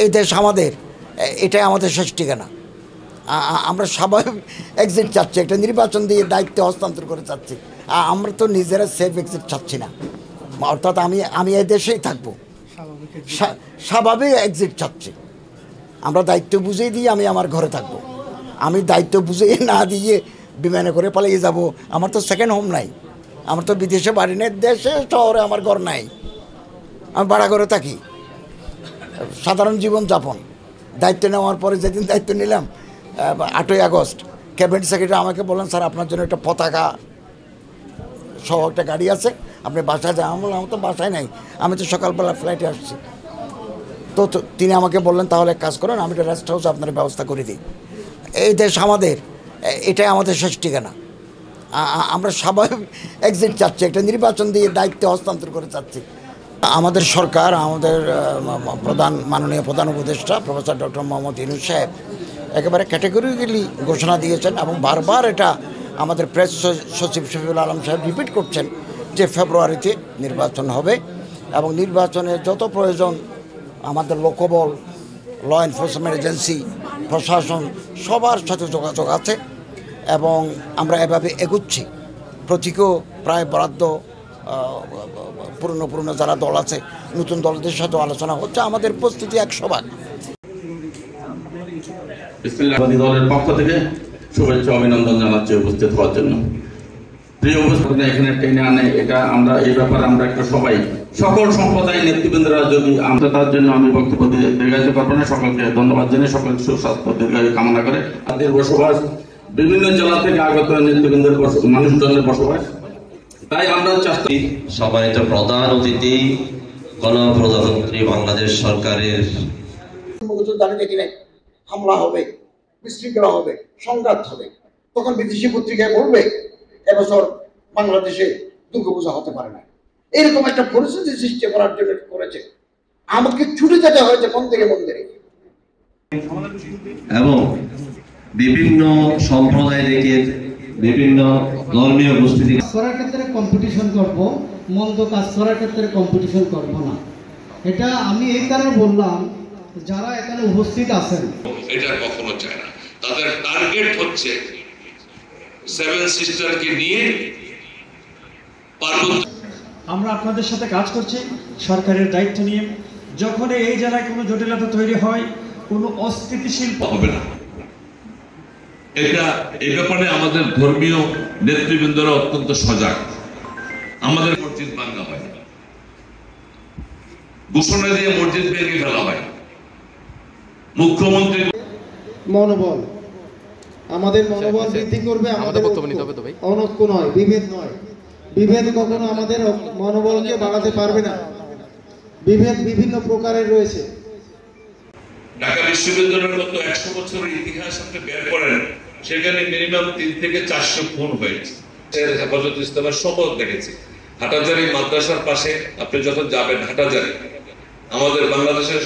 এই দেশ আমাদের, এটাই আমাদের শেষ ঠিকানা। আমরা স্বাভাবিক এক্সিট চাচ্ছি, একটা নির্বাচন দিয়ে দায়িত্ব হস্তান্তর করে চাচ্ছি। আমরা তো নিজেরা সেফ এক্সিট চাচ্ছি না, অর্থাৎ আমি এই দেশেই থাকবো, স্বাভাবিক এক্সিট চাচ্ছি। আমরা দায়িত্ব বুঝিয়ে দিয়ে আমি আমার ঘরে থাকবো। আমি দায়িত্ব বুঝিয়ে না দিয়ে বিমানে করে পালিয়ে যাব, আমার তো সেকেন্ড হোম নাই, আমার তো বিদেশে বাড়ি নেই, দেশে শহরে আমার ঘর নাই, আমি ভাড়া করে থাকি, সাধারণ জীবনযাপন। দায়িত্ব নেওয়ার পরে যেদিন দায়িত্ব নিলাম 8ই আগস্ট, ক্যাবিনেট সেক্রেটারি আমাকে বললেন, স্যার আপনার জন্য একটা পতাকা সহ একটা গাড়ি আছে, আপনি বাসায় যান। আমি বললাম আমার তো বাসায় নাই, আমি তো সকালবেলা ফ্লাইটে আসছি। তো তিনি আমাকে বললেন, তাহলে এক কাজ করেন, আমি একটা রেস্ট হাউস আপনার ব্যবস্থা করে দিই। এই দেশ আমাদের, এটাই আমাদের শেষ ঠিকানা। আমরা স্বাভাবিক এক্সিট চাচ্ছি, একটা নির্বাচন দিয়ে দায়িত্ব হস্তান্তর করে চাচ্ছি। আমাদের সরকার, আমাদের মাননীয় প্রধান উপদেষ্টা প্রফেসর ডক্টর মোহাম্মদ ইউনূস সাহেব একেবারে ক্যাটেগরিক্যালি ঘোষণা দিয়েছেন এবং বারবার এটা আমাদের প্রেস সচিব শফিউল আলম সাহেব রিপিট করছেন যে ফেব্রুয়ারিতে নির্বাচন হবে এবং নির্বাচনে যত প্রয়োজন আমাদের লোকবল, ল এনফোর্সমেন্ট এজেন্সি, প্রশাসন সবার সাথে যোগাযোগ আছে এবং আমরা এভাবে এগুচ্ছি। প্রতীকও প্রায় বরাদ্দ, পুরনো যারা দল আছে নতুন দলদের সাথে আলোচনা হচ্ছে, আমাদের প্রস্তুতি 100 ভাগ। দলের পক্ষ থেকে শুভেচ্ছা অভিনন্দন জানাচ্ছি উপস্থিত হওয়ার জন্য। প্রিয় উপস্থিত এখানে টেনে আনে, এটা আমরা এই ব্যাপারে আমরা একটা সবাই সকল সম্প্রদায়ের নেতৃবৃন্দরা যদি আমরা, তার জন্য আমি বক্তব্য দীর্ঘায়িত করবো না। সকলকে ধন্যবাদ জানিয়ে সকলকে সুস্বাস্থ্য দীর্ঘায়ু কামনা করে তাদের বসবাস বিভিন্ন জেলা থেকে আগত নেতৃবৃন্দের মানুষজনের বসবাস, তাই আমরা চাচ্ছি সম্মানিত প্রধান অতিথি গণপ্রজাতন্ত্রী বাংলাদেশ সরকারের হামলা হবে, বিশৃঙ্খলা হবে, সংঘাত হবে, তখন বিদেশি পত্রিকায় বলবে এবছর বাংলাদেশে দুর্গাপূজা হতে পারে না। এরকম একটা পরিস্থিতি সৃষ্টি করার জন্য করেছে, আমাকে ছুটে যেতে হয়েছে মন্দিরে মন্দিরে। এবং বিভিন্ন সম্প্রদায় থেকে বিভিন্ন ধর্মীয় গোষ্ঠী করার ক্ষেত্রে কম্পিটিশন করব, মন্দ কাজ করার ক্ষেত্রে কম্পিটিশন করব না। এটা আমি এই কারণে বললাম, যারা এখানে উপস্থিত আছেন এটা কখনো চায় না। তাদের টার্গেট হচ্ছে সেভেন সিস্টারকে নিয়ে পার্বত্য। আমরা আপনাদের সাথে কাজ করছি সরকারের দায়িত্ব নিয়ে। যখন এই জেলায় কোনো জটিলতা তৈরি হয়, কোনো অস্থিতিশীল হবে না। এই ব্যাপারে আমাদের ধর্মীয় নেতৃবৃন্দরা অত্যন্ত সজাগ। আমাদের মসজিদ ভাঙা হয়, ঘোষণা দিয়ে মসজিদ ভেঙে ফেলা হয়। মুখ্যমন্ত্রী মনোবল, আমাদের মনোবল বৃদ্ধি করবে, আমাদের অনৈক্য নয়, বিভেদ নয়। বিভেদ কখনো আমাদের মনোবলকে বাড়াতে পারবে না। বিভেদ বিভিন্ন প্রকারের রয়েছে। ঢাকা বিশ্ববিদ্যালয়ের মতো 100 বছরের ইতিহাস আপনি বের করেন, সেখানে মিনিমাম 3 থেকে 400 খুন হয়েছে। হেফাজত ইসলামের শপথ দেখেছি হাটাজারি মাদ্রাসার পাশে, আপনি যখন যাবেন হাটাজারি, আমাদের বাংলাদেশের